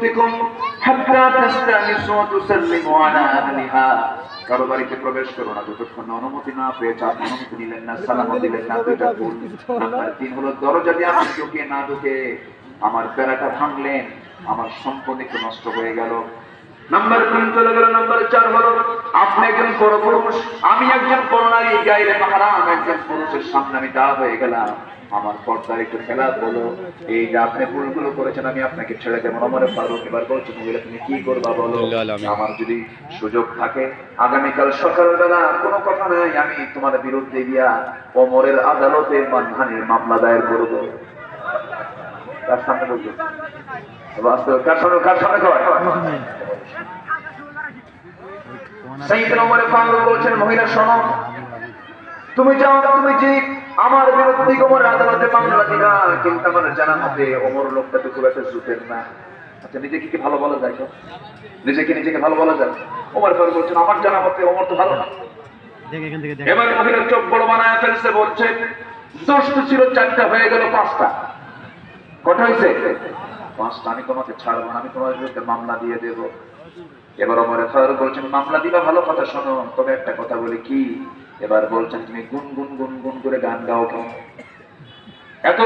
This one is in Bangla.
বুয়ুতিকুম হাত্তা তাসতানিসু ওয়া তুসাল্লিমু আলা আহলিহা। কারো বাড়িতে প্রবেশ করো না যতক্ষণ অনুমতি না পেয়েছে। আপনি অনুমতি নিলেন না, সালামও দিলেন না, দুইটা ভুল। নাম্বার 3 হলো দরজা দিয়ে আপনি ঢুকে না ঢুকে আমার বেড়াটা ভাঙলেন, আমার সম্পত্তি নষ্ট হয়ে গেল। নাম্বার 3 চলে গেল। নাম্বার 4 হলো আপনি একজন পরপুরুষ, আমি একজন পরনারী, গায়রে মাহরাম একজন পুরুষের সামনে আমি দা হয়ে গেলাম। আমার পর্দার একটু খেলাপ হলো। এই যে আপনি ভুলগুলো করেছেন আমি আপনাকে ছেড়ে দেব। ওমর ফারুক এবার বলছেন, মহিলা তুমি কি করবা বলো? আমার যদি সুযোগ থাকে আগামীকাল সকালবেলা কোনো কথা নাই, আমি তোমার বিরুদ্ধে গিয়া ওমরের আদালতে মানহানির মামলা দায়ের করব। তার সামনে বলবো কার সামনে কয়? সাইয়েদনা ওমর ফারুক বলছেন, মহিলা শোনো, তুমি যাও, তুমি যে আমার বিরুদ্ধে ওমর আদালতে মামলা দিলা, কিন্তু আমার জানা মতে ওমর লোকটা তো খুব একটা জুতের না। আচ্ছা, নিজেকে কি ভালো বলা যায়? নিজেকে ভালো বলা যায়? ওমর ফারুক বলছেন, আমার জানা মতে ওমর তো ভালো না। এবার মহিলার চোখ বড় বানায় ফেলছে, বলছে দোষ তো ছিল 4টা, হয়ে গেল 5টা। কটা হয়েছে? 5টা। আমি তোমাকে ছাড়বো না, আমি তোমার বিরুদ্ধে মামলা দিয়ে দেবো। এবার ওমর ফারুক বলছেন, মামলা দিবা ভালো কথা, শোনো তবে একটা কথা বলি। কি? এবার বলছেন, তুমি গুন গুন গুন গুন করে গান গাও কেন? এত